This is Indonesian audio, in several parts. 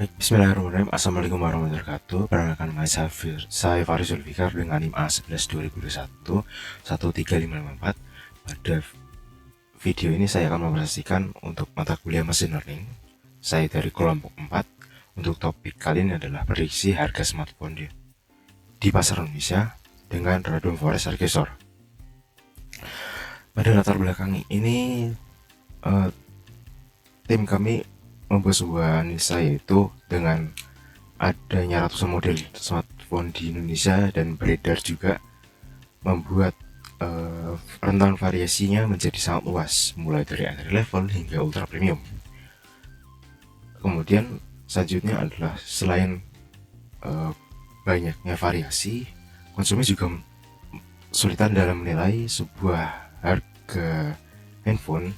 Baik, bismillahirrahmanirrahim. Assalamualaikum warahmatullahi wabarakatuh. Perkenalkan nama saya Faris Zulfikar dengan NIM A11 2021 13554. Pada video ini saya akan mempresentasikan untuk mata kuliah Machine Learning. Saya dari kelompok 4. Untuk topik kali ini adalah prediksi harga smartphone di pasar Indonesia dengan Random Forest Argesor. Pada latar belakang ini, tim kami membuat sebuah analisa, yaitu dengan adanya ratusan model smartphone di Indonesia dan beredar juga membuat rentang variasinya menjadi sangat luas, mulai dari entry level hingga ultra premium. Kemudian selanjutnya adalah selain banyaknya variasi, konsumen juga kesulitan dalam menilai sebuah harga handphone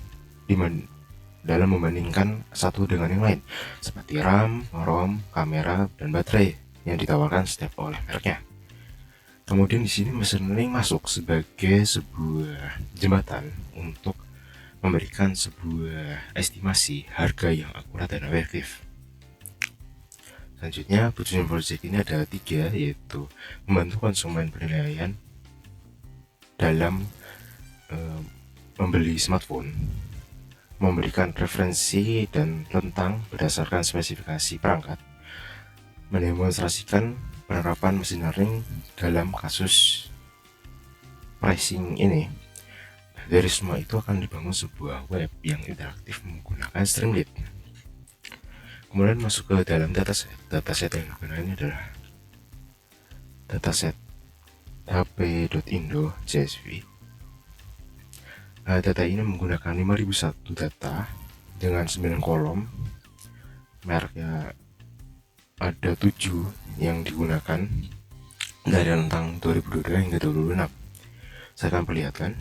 dalam membandingkan satu dengan yang lain, seperti RAM, ROM, kamera, dan baterai yang ditawarkan setiap oleh mereknya. Kemudian di sini machine learning masuk sebagai sebuah jembatan untuk memberikan sebuah estimasi harga yang akurat dan efektif. Selanjutnya, tujuan project ini ada 3, yaitu membantu konsumen penilaian dalam membeli smartphone, memberikan referensi dan rentang berdasarkan spesifikasi perangkat, mendemonstrasikan penerapan mesin learning dalam kasus pricing ini. Dari semua itu akan dibangun sebuah web yang interaktif menggunakan Streamlit. Kemudian masuk ke dalam dataset. Dataset yang digunakan ini adalah dataset hp.indo CSV. Data ini menggunakan 5001 data dengan 9 kolom. Mereknya ada 7 yang digunakan dari rentang 2022 hingga 2026. Saya akan perlihatkan.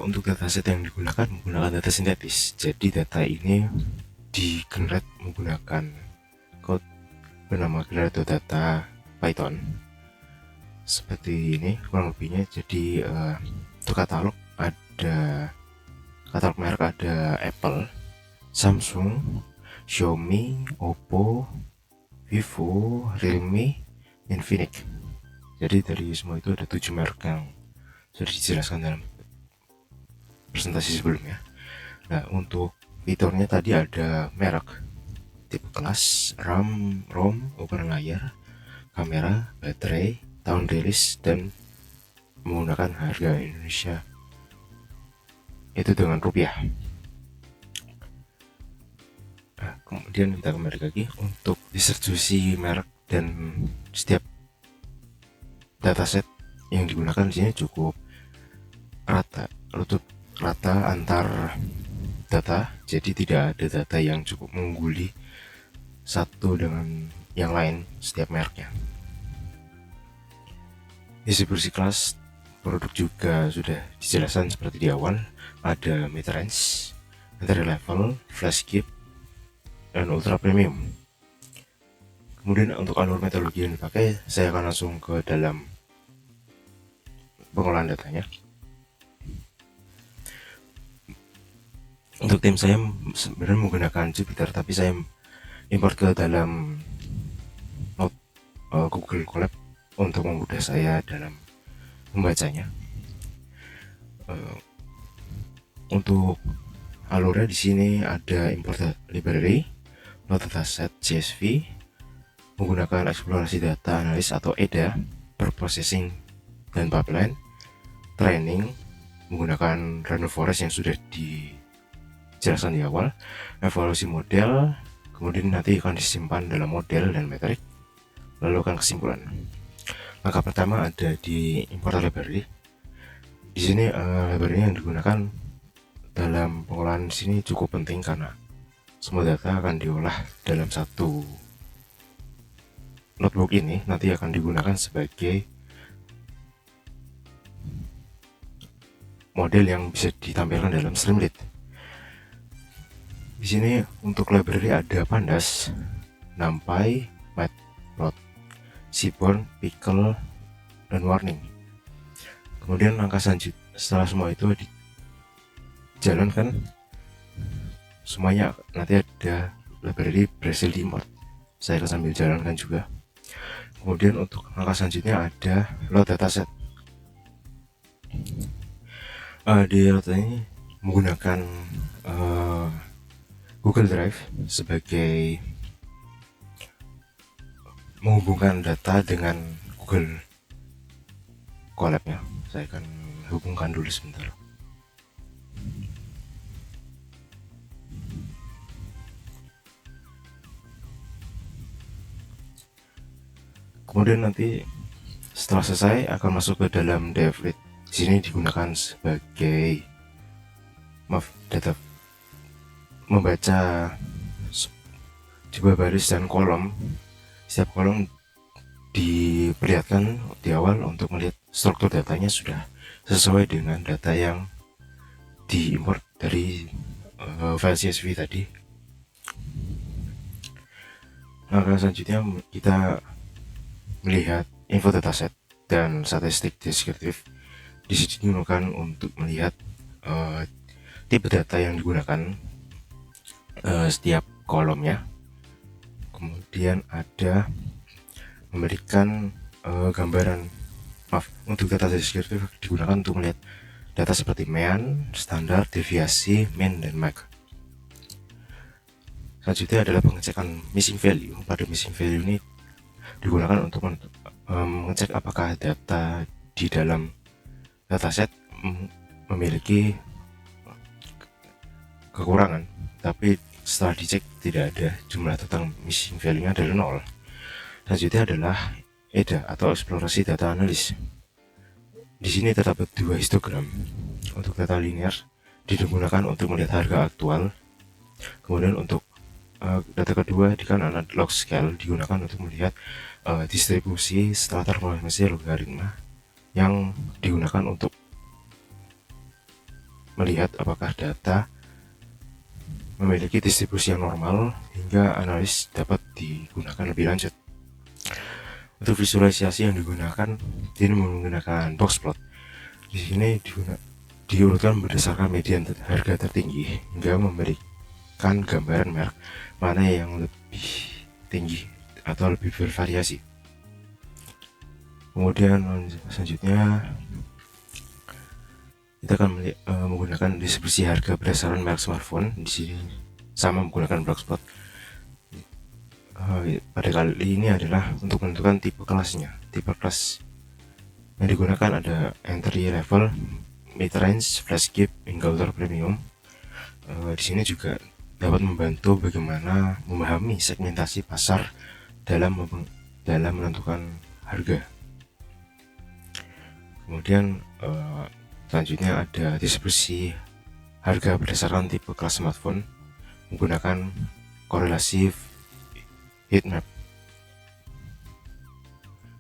Untuk dataset yang digunakan menggunakan data sintetis. Jadi data ini di-generate menggunakan code bernama generate.data Python. Seperti ini kurang lebihnya. Jadi untuk katalog merek ada Apple, Samsung, Xiaomi, Oppo, Vivo, Realme, Infinix. Jadi dari semua itu ada 7 merek yang sudah dijelaskan dalam presentasi sebelumnya. Nah, untuk fiturnya tadi ada merek, tipe kelas, RAM, ROM, ukuran layar, kamera, baterai, tahun rilis, dan menggunakan harga Indonesia itu dengan rupiah. Nah, kemudian kita kembali lagi untuk distribusi merek dan setiap dataset yang digunakan di sini cukup rata antar data, jadi tidak ada data yang cukup mengungguli satu dengan yang lain setiap mereknya. Distribusi kelas produk juga sudah dijelaskan seperti di awal. Ada mid-range, entry level, flagship, dan ultra premium. Kemudian untuk alur metodologi yang dipakai, saya akan langsung ke dalam pengolahan datanya. Untuk tim saya sebenarnya menggunakan Jupyter, tapi saya import ke dalam Google Colab untuk memudahkan saya dalam membacanya. Untuk alurnya di sini ada import library, load dataset CSV, menggunakan eksplorasi data analis atau EDA, per-processing dan pipeline, training menggunakan random forest yang sudah dijelaskan di awal, evaluasi model, kemudian nanti akan disimpan dalam model dan metrik, lalu akan kesimpulan. Langkah pertama ada di import library. Di sini library yang digunakan dalam pengolahan di sini cukup penting karena semua data akan diolah dalam satu notebook ini, nanti akan digunakan sebagai model yang bisa ditampilkan dalam Streamlit. Di sini untuk library ada Pandas, NumPy, Matplot, Seaborn, Pickle, dan Warning. Kemudian langkah selanjutnya setelah semua itu dijalankan, semuanya nanti ada library berhasil diimport. Saya akan sambil jalankan juga. Kemudian untuk langkah selanjutnya ada load dataset. Di load ini menggunakan Google Drive sebagai menghubungkan data dengan Google Colab-nya. Saya akan hubungkan dulu sebentar. Kemudian nanti setelah selesai akan masuk ke dalam DevRead. Di sini digunakan sebagai data membaca sebuah baris dan kolom. Setiap kolom diperlihatkan di awal untuk melihat struktur datanya sudah sesuai dengan data yang diimport dari file CSV tadi. Langkah selanjutnya kita melihat info dataset dan statistik deskriptif. Di sini digunakan untuk melihat tipe data yang digunakan setiap kolomnya. Kemudian ada memberikan gambaran. Untuk data deskriptif digunakan untuk melihat data seperti mean, standar, deviasi, mean, dan max. Selanjutnya adalah pengecekan missing value. Pada missing value ini digunakan untuk mengecek apakah data di dalam dataset memiliki kekurangan, tapi setelah dicek tidak ada jumlah tentang missing value-nya adalah 0. Selanjutnya adalah EDA atau eksplorasi data analis. Di sini terdapat 2 histogram. Untuk data linear digunakan untuk melihat harga aktual. Kemudian untuk data kedua kan log scale digunakan untuk melihat distribusi setelah transformasi logaritma yang digunakan untuk melihat apakah data memiliki distribusi yang normal hingga analis dapat digunakan lebih lanjut. Untuk visualisasi yang digunakan ini menggunakan box plot. Di sini diurutkan berdasarkan median harga tertinggi hingga memberikan gambaran merek mana yang lebih tinggi atau lebih bervariasi. Kemudian selanjutnya kita akan menggunakan distribusi harga berdasarkan merek smartphone. Di sini sama menggunakan box plot. Pada kali ini adalah untuk menentukan tipe kelasnya. Tipe kelas yang digunakan ada entry level, mid range, flagship, hingga ultra premium. Di sini juga dapat membantu bagaimana memahami segmentasi pasar dalam menentukan harga. Kemudian selanjutnya ada distribusi harga berdasarkan tipe kelas smartphone menggunakan korelasi heatmap.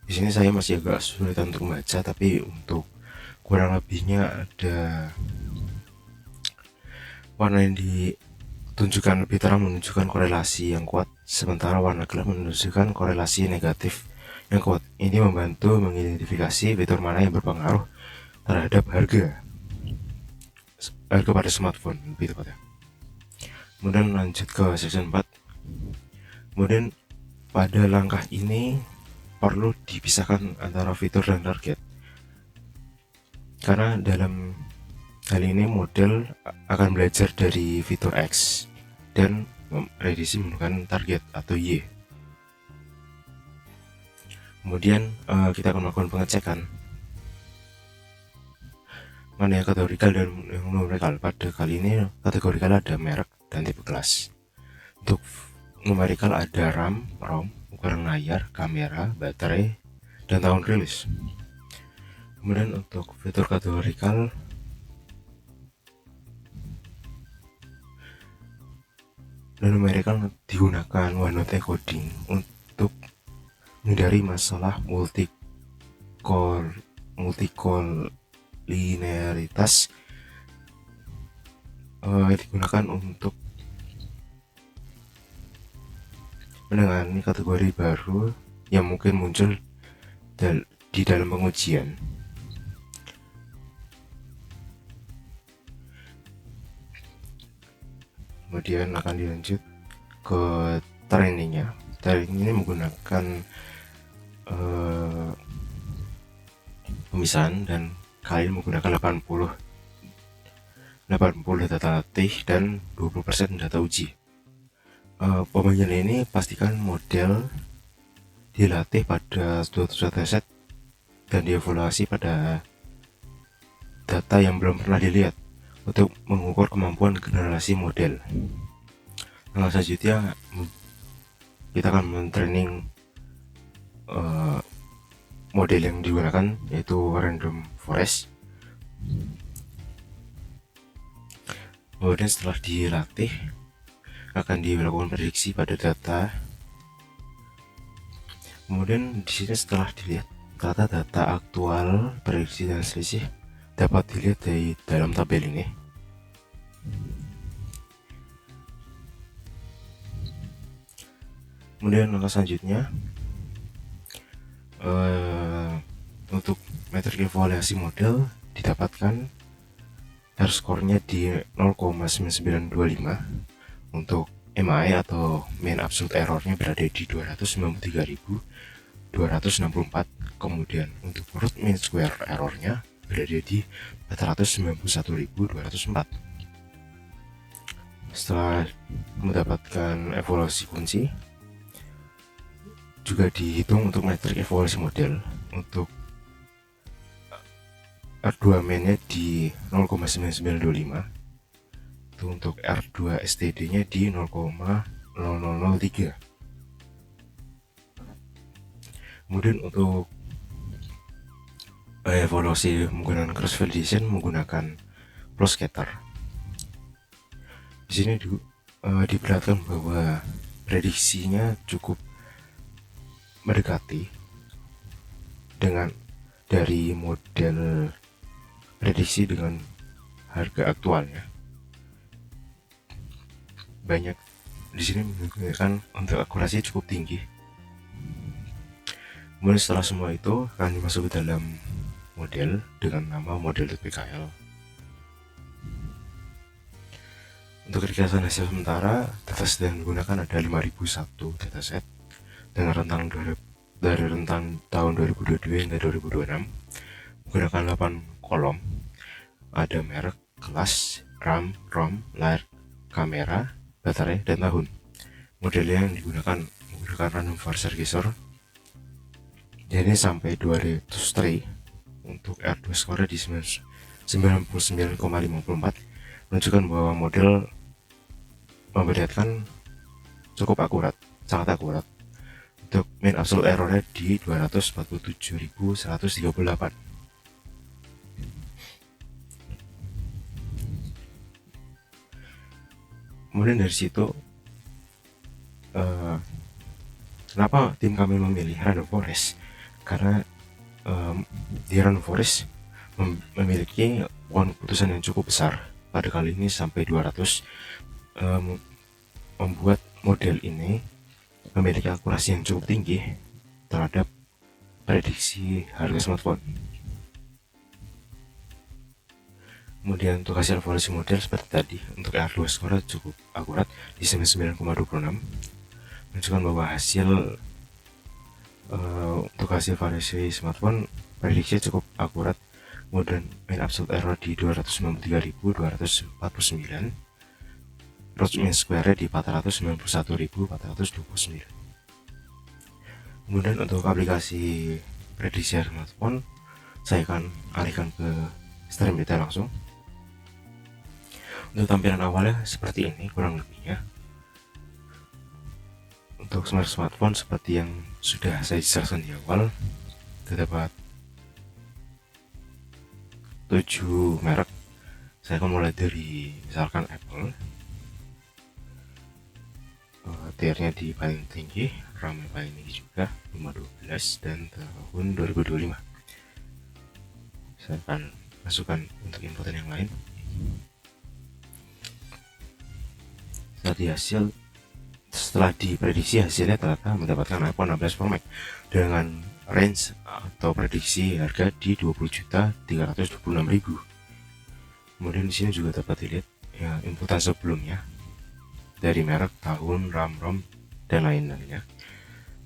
Di sini saya masih agak sulit untuk membaca, tapi untuk kurang lebihnya ada warna yang ditunjukkan lebih terang menunjukkan korelasi yang kuat, sementara warna gelap menunjukkan korelasi negatif yang kuat. Ini membantu mengidentifikasi fitur mana yang berpengaruh terhadap harga pada smartphone lebih tepatnya. Kemudian lanjut ke section 4. Kemudian pada langkah ini perlu dipisahkan antara fitur dan target, karena dalam hal ini model akan belajar dari fitur X dan prediksi menggunakan target atau Y. Kemudian kita akan melakukan pengecekan mana yang kategorikal dan yang numerikal. Pada kali ini kategorikal ada merek dan tipe kelas. Untuk numerikal ada RAM, ROM, ukuran layar, kamera, baterai, dan tahun rilis. Kemudian untuk fitur kategorikal dan numerikal digunakan OneNote encoding untuk menghindari masalah multicollinearitas. Digunakan untuk menangani kategori baru yang mungkin muncul di dalam pengujian. Kemudian akan dilanjut ke trainingnya. Training ini menggunakan pemisahan, dan kalian menggunakan 80 data latih dan 20% data uji. Pembagian ini pastikan model dilatih pada suatu dataset dan dievaluasi pada data yang belum pernah dilihat untuk mengukur kemampuan generasi model. Nah, selanjutnya kita akan men-training model yang digunakan, yaitu random forest. Kemudian setelah dilatih akan dilakukan prediksi pada data. Kemudian di sini setelah dilihat data aktual, prediksi dan selisih dapat dilihat dari dalam tabel ini. Kemudian langkah selanjutnya, untuk metrik evaluasi model didapatkan R-score-nya di 0,9925. Untuk MAE atau mean absolute error-nya berada di 293.264. Kemudian untuk root mean square error-nya berada di 491.204. Setelah mendapatkan evaluasi kunci, juga dihitung untuk metrik evaluasi model. Untuk R2 main-nya di 0,9925. Itu untuk R2 STD-nya di 0,0003. Kemudian untuk evaluasi menggunakan cross validation menggunakan flow scatter. Di sini diperlihatkan bahwa prediksinya cukup mendekati dengan dari model prediksi dengan harga aktualnya. Banyak di sini menunjukkan untuk akurasi cukup tinggi. Kemudian setelah semua itu akan dimasuk ke dalam model dengan nama model.pkl. Untuk ringkasan hasil sementara, dataset yang digunakan ada 5001 dataset dengan rentang dari rentang tahun 2022 hingga 2026, menggunakan 8 kolom. Ada merek, kelas, RAM, ROM, layar, kamera, baterai, dan tahun. Model yang digunakan menggunakan random forest regression. Jadi sampai 203. Untuk R2 score di 99,54, menunjukkan bahwa model memperlihatkan cukup akurat, sangat akurat. Untuk mean absolute error-nya di 247.138. Kemudian dari situ, kenapa tim kami memilih random forest? Karena di random forest memiliki pohon keputusan yang cukup besar. Pada kali ini sampai 200, membuat model ini memiliki akurasi yang cukup tinggi terhadap prediksi harga smartphone. Kemudian untuk hasil evaluasi model seperti tadi, untuk R2 score cukup akurat di 99,26, menunjukkan bahwa untuk hasil evaluasi smartphone prediksi cukup akurat. Kemudian mean absolute error di 293.249, root mean square di 491.429. Kemudian untuk aplikasi prediksi smartphone, saya akan alihkan ke stream data langsung. Untuk tampilan awalnya seperti ini kurang lebihnya. Untuk smartphone seperti yang sudah saya jelaskan di awal, terdapat 7 merek. Saya akan mulai dari misalkan Apple. Tier-nya di paling tinggi, RAM paling tinggi juga 512 dan tahun 2025. Saya akan masukkan untuk inputan yang lain. Setelah diprediksi hasilnya ternyata mendapatkan iPhone 16 Pro Max dengan range atau prediksi harga di 20.326.000. Kemudian di sini juga dapat dilihat ya inputan sebelumnya. dari merek, tahun, RAM, ROM, dan lain-lainnya.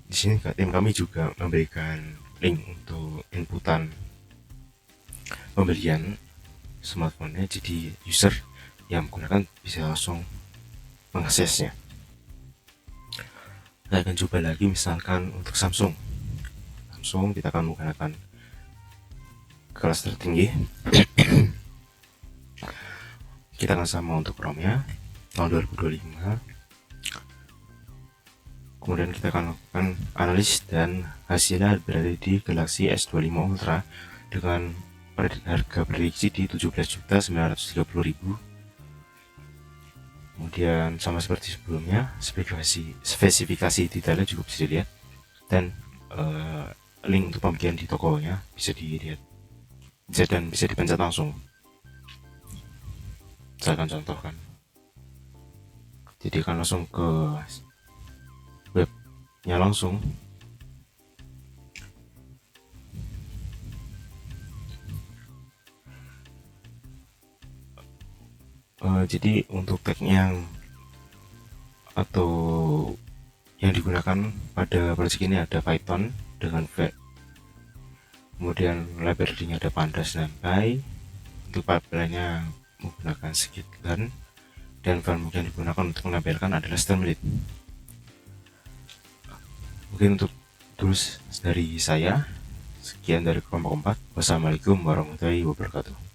Di sini tim kami juga memberikan link untuk inputan pembelian smartphone-nya, jadi user yang menggunakan bisa langsung mengaksesnya. Saya akan coba lagi, misalkan untuk Samsung kita akan menggunakan kelas tertinggi. Kita akan sama untuk ROM-nya tahun 2025. Kemudian kita akan lakukan analis dan hasilnya berada di Galaxy S25 Ultra dengan harga prediksi di 17.930.000. Kemudian sama seperti sebelumnya, spesifikasi detailnya juga bisa dilihat, dan link untuk pembelian di tokonya bisa dilihat, dan bisa dipencet langsung. Saya akan contohkan. Jadi akan langsung ke webnya langsung. Jadi untuk tag yang digunakan pada project ini ada Python dengan V, kemudian library-nya ada Pandas dan Py. Untuk pipeline-nya menggunakan scikit-learn, dan file yang digunakan untuk menampilkan adalah Streamlit. Mungkin untuk tools dari saya sekian dari kelompok 4. Wassalamualaikum warahmatullahi wabarakatuh.